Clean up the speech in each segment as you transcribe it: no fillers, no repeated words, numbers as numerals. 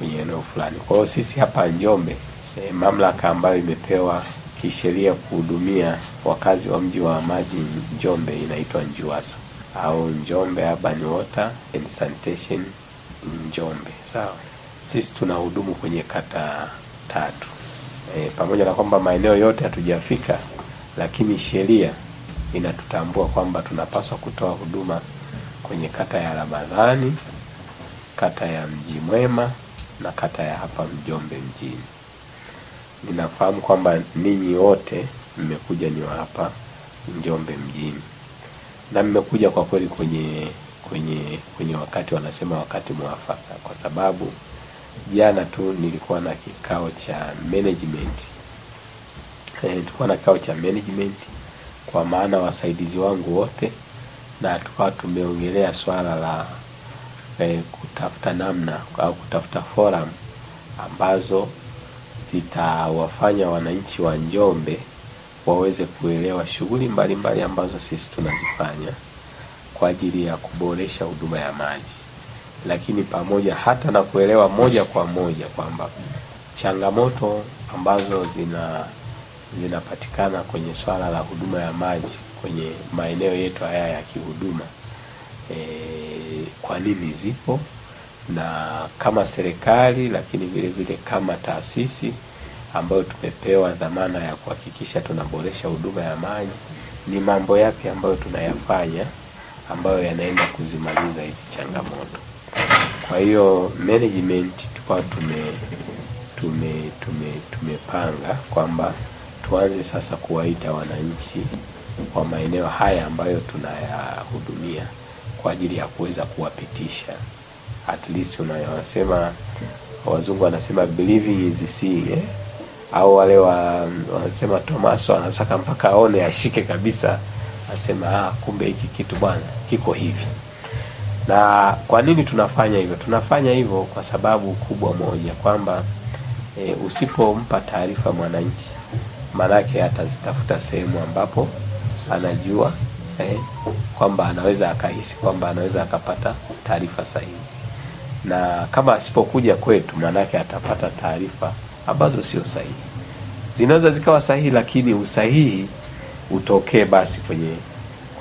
kwenye eneo fulani. Kwa hiyo sisi hapa Njombe, mamlaka ambayo imepewa kisheria kuhudumia wakazi wa mji wa maji Njombe inaitwa NJUWASA au Njombe Urban Water and Sanitation Njombe. Sawa. Sisi tunahudumu kwenye kata 3. Pamoja na kwamba maeneo yote hatujafika, lakini sheria inatutambua kwamba tunapaswa kutoa huduma kwenye kata ya Ramadhani, kata ya Mji Mwema na kata ya hapa Njombe mjini. Ninafahamu kwamba ninyi wote mmekuja ni wa hapa Njombe mjini. Na mmekuja kwa kweli kwenye wakati, wanasema wakati mwafaka, kwa sababu jana tu nilikuwa na kikao cha management. Tulikuwa na kikao cha management kwa maana wasaidizi wangu wote, na tukawa tumeongelea swala la kutafuta namna au kutafuta forum ambazo zitawafanya wananchi wa Njombe waweze kuelewa shughuli mbalimbali ambazo sisi tunazifanya kwa ajili ya kuboresha huduma ya maji, lakini pamoja hata na kuelewa moja kwa moja kwamba changamoto ambazo zinapatikana kwenye swala la huduma ya maji kwenye maeneo yetu haya ya kihuduma, kwa nini zipo, na kama serikali lakini vile vile kama taasisi ambayo tumepewa dhamana ya kuhakikisha tunaboresha huduma ya maji, ni mambo yapi ambayo tunayafanya ambayo yanaenda kuzimaliza hizi changamoto. Kwa hiyo management tukao tumepanga kwamba tuanze sasa kuwaita wananchi wa maeneo haya ambayo tunayahudumia kwa ajili ya kuweza kuwapitisha. At least unayosema, wazungu wanasema believing is seeing, au wale wanasema Thomas anataka mpaka aone ashike kabisa, asema kumbe hiki kitu bwana kiko hivi. Na kwa nini tunafanya hivyo? Tunafanya hivyo kwa sababu kubwa moja, kwamba usipompa taarifa mwananchi, manake atazitafuta sehemu ambapo anajua kwamba anaweza akahisi kwamba anaweza akapata taarifa sahihi. Na kama asipokuja kwetu, manake atapata taarifa ambazo sio sahihi. Zinaweza zikawa sahihi, lakini usahihi utokee basi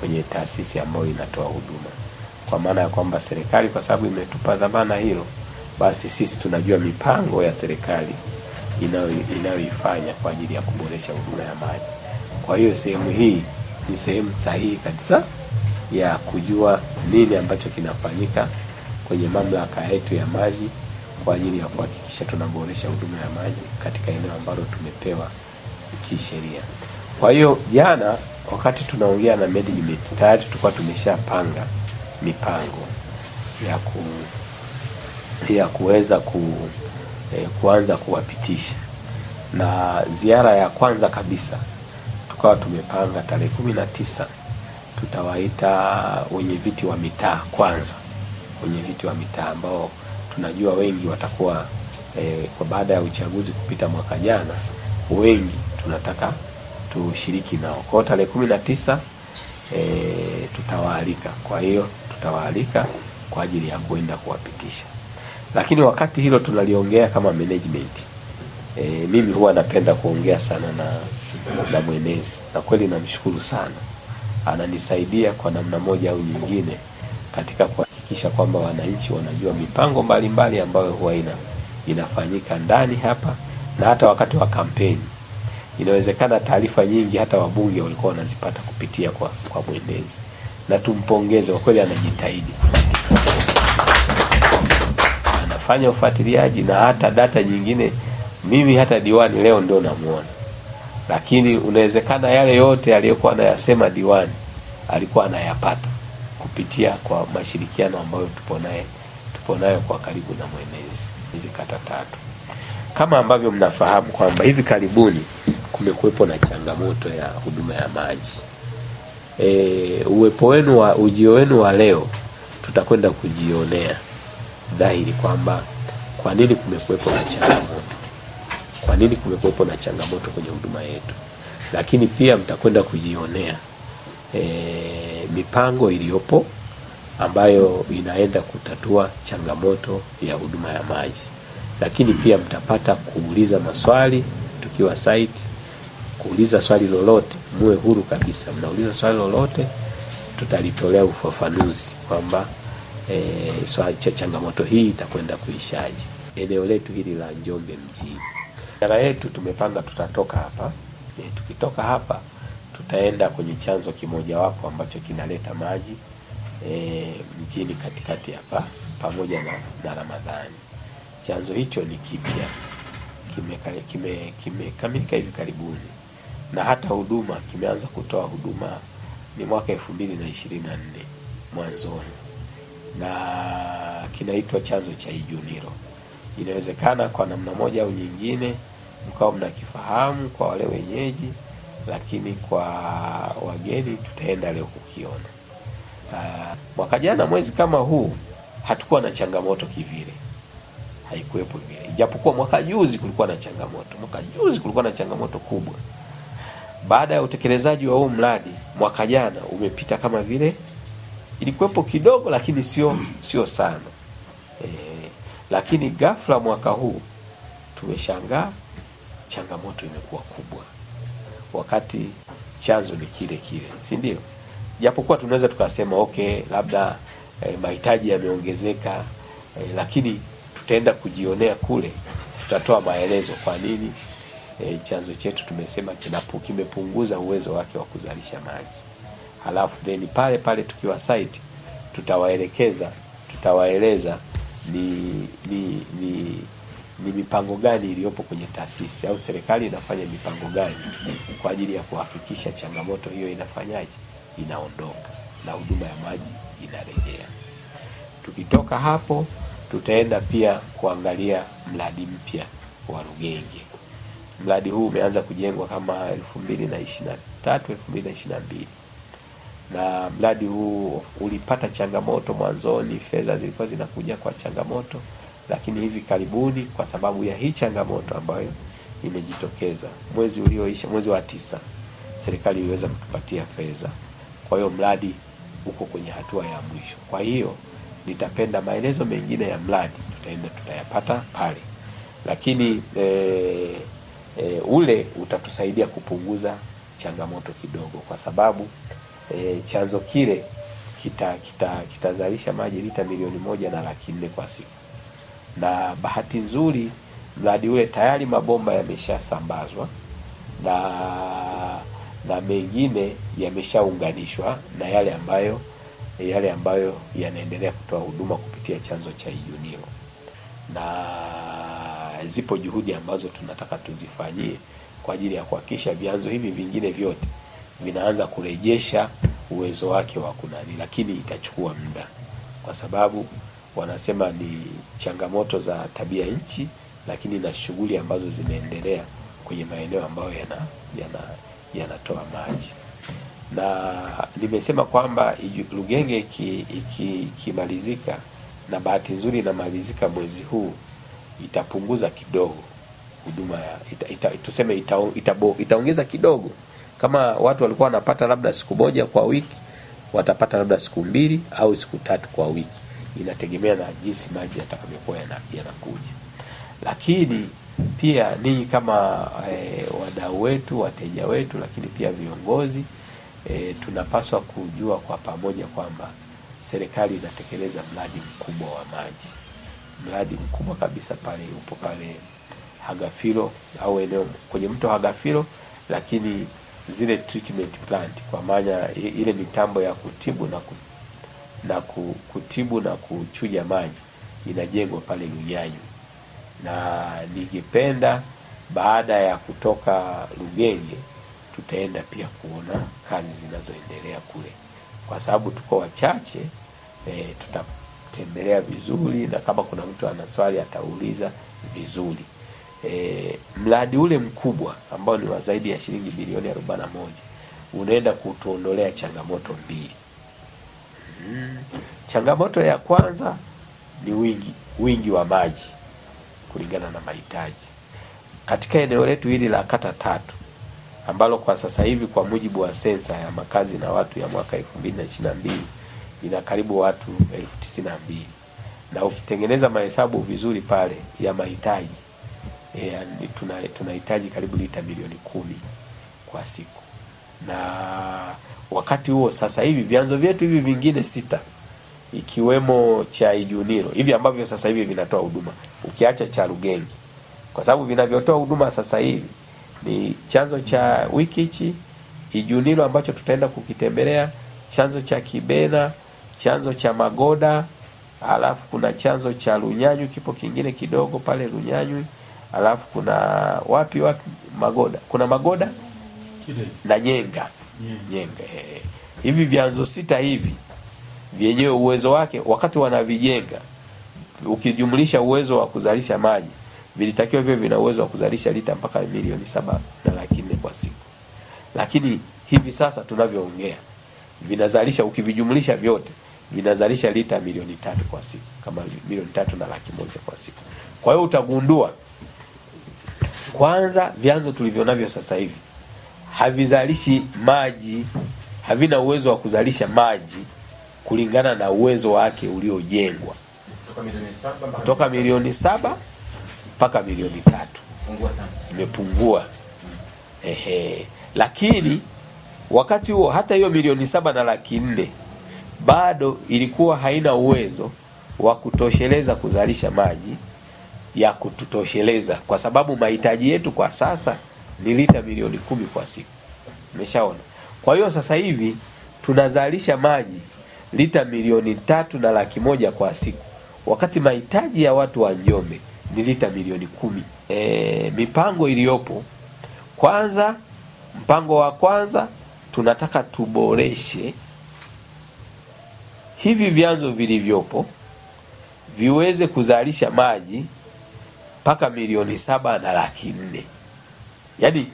kwenye taasisi ambayo inatoa huduma. Kwa maana ya kwamba serikali, kwa sababu imetupa dhamana hilo, basi sisi tunajua mipango ya serikali inayoifanya kwa ajili ya kuboresha huduma ya maji. Kwa hiyo sehemu hii ni sehemu sahihi kabisa ya kujua nini ambacho kinafanyika kwenye mamlaka yetu ya maji kwa ajili ya kuhakikisha tunaboresha huduma ya maji katika eneo ambalo tumepewa kisheria. Kwa hiyo jana wakati tunaongea na management, tayari tulikuwa tumeshapanga mipango ya kuweza kuanza kuwapitisha. Na ziara ya kwanza kabisa tukawa tumepanga tarehe 19 tutawaita wenye viti wa mitaa kwanza. Wenye viti wa mitaa ambao tunajua wengi watakuwa kwa baada ya uchaguzi kupita mwaka jana, wengi tunataka tushiriki nao. Kwa tarehe 19 tutawaalika. Kwa hiyo tutawaalika kwa ajili ya kuenda kuwapitisha. Lakini wakati hilo tunaliongea kama management, mimi huwa napenda kuongea sana na mwenezi, na kweli namshukuru sana. Ananisaidia kwa namna moja au nyingine katika kuhakikisha kwamba wananchi wanajua mipango mbalimbali ambayo huwa inafanyika ndani hapa, na hata wakati wa kampeni. Inawezekana taarifa nyingi hata wabunge walikuwa wanazipata kupitia kwa mwenezi. Na tumpongeze, kwa kweli anajitahidi anafanya ufuatiliaji, na hata data nyingine mimi hata diwani leo ndio namuona. Lakini unawezekana yale yote aliyokuwa anayasema diwani alikuwa anayapata kupitia kwa mashirikiano ambayo tupo nayo kwa karibu na mwenezi hizi kata 3. Kama ambavyo mnafahamu kwamba hivi karibuni kumekuwepo na changamoto ya huduma ya maji. Uwepo wenu ujio wenu wa leo tutakwenda kujionea dhahiri kwamba kwa nini kumekuwepo na changamoto. Kwa nini kumekuwepo na changamoto kwenye huduma yetu. Lakini pia mtakwenda kujionea mipango iliyopo ambayo inaenda kutatua changamoto ya huduma ya maji. lakini pia mtapata kuuliza maswali tukiwa site, kuuliza swali lolote, muwe huru kabisa. Mnauliza swali lolote, tutalitolea ufafanuzi kwamba swali changamoto hii itakwenda kuishaje. Eneo letu hili la Njombe mjini. Ziara yetu tumepanga tutatoka hapa. Tukitoka hapa tutaenda kwenye chanzo kimoja wapo ambacho kinaleta maji mjini katikati hapa pamoja na Ramadhani. Chanzo hicho ni kipya. Kimekamilika hivi karibuni. Na hata huduma kimeanza kutoa huduma ni mwaka 2024 mwanzoni. Na kinaitwa chanzo cha Ijunilo. Inawezekana kwa namna moja au nyingine mkao mnakifahamu kwa wale wenyeji, lakini kwa wageni tutaenda leo kukiona. Mwaka jana mwezi kama huu hatukuwa na changamoto kivile. Haikuwepo vile. Ijapokuwa mwaka juzi kulikuwa na changamoto. Mwaka juzi kulikuwa na changamoto kubwa. Baada ya utekelezaji wa huu mradi, mwaka jana umepita kama vile ilikuwepo kidogo, lakini sio sana. Lakini ghafla mwaka huu tumeshangaa changamoto imekuwa kubwa, wakati chanzo ni kile kile, si ndio? Japokuwa tunaweza tukasema okay, labda mahitaji yameongezeka, lakini tutaenda kujionea kule, tutatoa maelezo kwa nini chanzo chetu tumesema kimepunguza uwezo wake wa kuzalisha maji. Halafu then pale tukiwa site tutawaeleza ni mipango gani iliyopo kwenye taasisi au serikali inafanya mipango gani kwa ajili ya kuhakikisha changamoto hiyo inaondoka na huduma ya maji inarejea. Tukitoka hapo tutaenda pia kuangalia mradi mpya wa Rugenge. Mradi huu umeanza kujengwa kama 2023 2022. Na mradi huu ulipata changamoto mwanzoni, fedha zilikuwa zinakuja kwa changamoto, lakini hivi karibuni kwa sababu ya hii changamoto ambayo imejitokeza mwezi ulioisha, mwezi wa 9, serikali iliweza kutupatia fedha. Kwa hiyo mradi uko kwenye hatua ya mwisho. Kwa hiyo nitapenda maelezo mengine ya mradi tutayapata pale. Lakini ule utatusaidia kupunguza changamoto kidogo, kwa sababu chanzo kile kitazalisha maji lita 1,400,000 kwa siku. Na bahati nzuri mradi ule tayari mabomba yameshasambazwa na mengine yameshaunganishwa na yale ambayo yanaendelea kutoa huduma kupitia chanzo cha Ijunilo. Na zipo juhudi ambazo tunataka tuzifanyie kwa ajili ya kuhakikisha vyanzo hivi vingine vyote vinaanza kurejesha uwezo wake wa kunani, lakini itachukua muda kwa sababu wanasema ni changamoto za tabia nchi, lakini na shughuli ambazo zinaendelea kwenye maeneo ambayo yanatoa maji. Na nimesema kwamba Rugenge ikimalizika, na bahati nzuri inamalizika mwezi huu, itapunguza kidogo huduma tuseme itaongeza kidogo. Kama watu walikuwa wanapata labda siku moja kwa wiki, watapata labda siku 2 au siku 3 kwa wiki. Inategemea na jinsi maji yatakavyokuwa yanakuja. Lakini pia ninyi kama wadau wetu, wateja wetu, lakini pia viongozi, tunapaswa kujua kwa pamoja kwamba serikali inatekeleza mradi mkubwa wa maji. Mradi mkubwa kabisa pale upo pale Hagafilo au eneo kwenye mto Hagafilo, lakini zile treatment plant, kwa maana ile mitambo ya kutibu na kuchuja maji inajengwa pale Luyanyu. Na ningependa baada ya kutoka Rugenge tutaenda pia kuona kazi zinazoendelea kule, kwa sababu tuko wachache. Tutatembelea vizuri, na kama kuna mtu ana swali atauliza vizuri. Mradi ule mkubwa ambao ni wa zaidi ya shilingi bilioni 41 unaenda kutuondolea changamoto 2. Changamoto ya kwanza ni wingi wa maji kulingana na mahitaji. Katika eneo letu hili la kata 3 ambalo kwa sasa hivi kwa mujibu wa sensa ya makazi na watu ya mwaka 2022 ina karibu watu 92,000. na ukitengeneza mahesabu vizuri pale ya mahitaji tunahitaji karibu lita milioni 10 kwa siku. Na wakati huo sasa hivi vyanzo vyetu hivi vingine 6 ikiwemo cha Ijunilo hivi ambavyo sasa hivi vinatoa huduma, ukiacha cha Rugengi, kwa sababu vinavyotoa huduma sasa hivi ni chanzo cha Wikichi, Ijunilo ambacho tutaenda kukitembelea, chanzo cha Kibena, chanzo cha Magoda, alafu kuna chanzo cha Runyanywi kipo kingine kidogo pale Runyanywi, alafu kuna wapi Magoda, kuna Magoda Kide na Nyenga. Hivi vyanzo 6 hivi vyenyewe uwezo wake wakati wanavijenga, ukijumlisha uwezo wa kuzalisha maji, vilitakiwa vile vina uwezo wa kuzalisha lita mpaka milioni 7.4 kwa siku. Lakini hivi sasa tunavyoongea vinazalisha, ukivijumlisha vyote vinazalisha lita milioni 3 kwa siku, kama milioni 3.1 kwa siku. Kwa hiyo utagundua kwanza vyanzo tulivyonavyo sasa hivi havizalishi maji, havina uwezo wa kuzalisha maji kulingana na uwezo wake uliojengwa. Kutoka milioni 7 mpaka milioni 3. Pungua sana. Imepungua. Lakini wakati huo hata hiyo milioni 7.4 bado ilikuwa haina uwezo wa kutosheleza kuzalisha maji ya kututosheleza, kwa sababu mahitaji yetu kwa sasa ni lita milioni 10 kwa siku. Umeshaona? Kwa hiyo sasa hivi tunazalisha maji lita milioni 3.1 kwa siku, wakati mahitaji ya watu wa Njombe ni lita milioni 10. Mipango iliyopo, kwanza, mpango wa kwanza tunataka tuboreshe hivi vyanzo vilivyopo viweze kuzalisha maji mpaka milioni 7.4. Yaani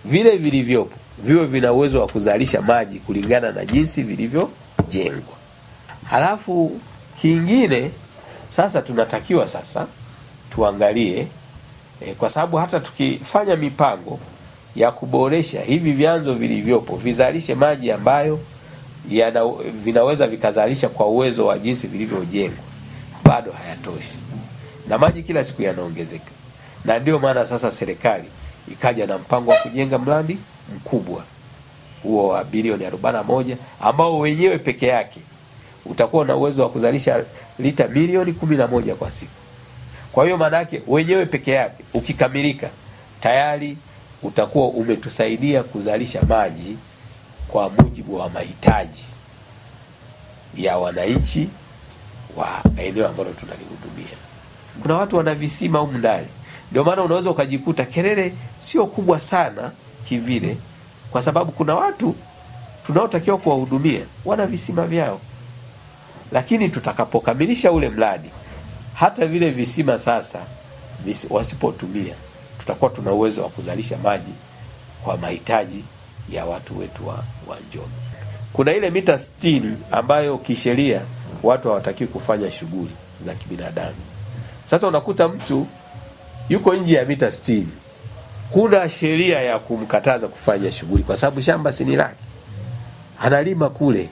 vile vilivyopo viwe vina uwezo wa kuzalisha maji kulingana na jinsi vilivyojengwa. Halafu kingine sasa tunatakiwa sasa tuangalie kwa sababu hata tukifanya mipango ya kuboresha hivi vyanzo vilivyopo vizalishe maji ambayo vinaweza vikazalisha kwa uwezo wa jinsi vilivyojengwa, bado hayatoshi. Na maji kila siku yanaongezeka. Na ndio maana sasa serikali ikaja na mpango wa kujenga mradi mkubwa huo wa bilioni 41 ambao wenyewe peke yake utakuwa na uwezo wa kuzalisha lita milioni 11 kwa siku. Kwa hiyo maana yake wenyewe peke yake ukikamilika tayari utakuwa umetusaidia kuzalisha maji kwa mujibu wa mahitaji ya wananchi wa eneo ambalo tunalihudumia. Kuna watu wana visima huko ndani. Ndio maana unaweza ukajikuta kelele sio kubwa sana kivile, kwa sababu kuna watu tunaotakiwa kuwahudumia wana visima vyao. Lakini tutakapokamilisha ule mradi, hata vile visima sasa wasipotumia, tutakuwa tuna uwezo wa kuzalisha maji kwa mahitaji ya watu wetu wa Njombe. Kuna ile mita 60 ambayo kisheria watu hawatakiwi kufanya shughuli za kibinadamu. Sasa unakuta mtu yuko nje ya mita 60. Kuna sheria ya kumkataza kufanya shughuli kwa sababu shamba si ni lake. Analima kule.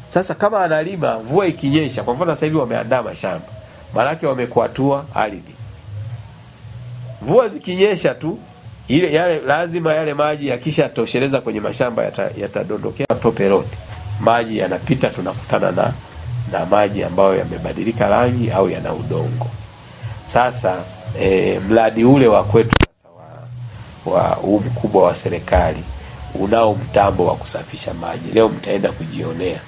Sasa kama analima, mvua ikinyesha, kwa mfano sasa hivi wameandaa mashamba, maana yake wamekwatua ardhi. Mvua zikinyesha tu lazima yale maji yakisha tosheleza kwenye mashamba yatadondokea tope lote. Maji yanapita, tunakutana na maji ambayo yamebadilika rangi au yana udongo. Sasa mradi ule wa kwetu sasa wa mkubwa wa serikali unao mtambo wa kusafisha maji. Leo mtaenda kujionea,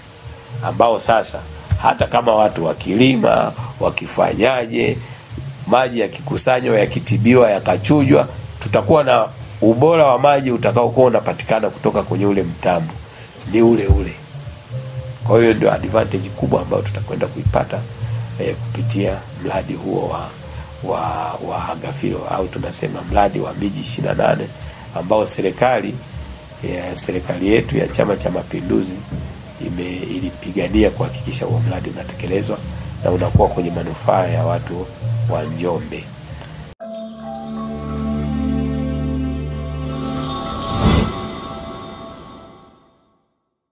ambao sasa hata kama watu wakilima wakifanyaje, maji yakikusanywa, yakitibiwa, yakachujwa, tutakuwa na ubora wa maji utakaokuwa unapatikana kutoka kwenye ule mtambo ni ule ule. Kwa hiyo ndio advantage kubwa ambayo tutakwenda kuipata kupitia mradi huo wa Agafilo, au tunasema mradi wa miji 28 ambao serikali yetu ya Chama cha Mapinduzi ilipigania kuhakikisha huo mradi unatekelezwa na unakuwa kwenye manufaa ya watu wa Njombe.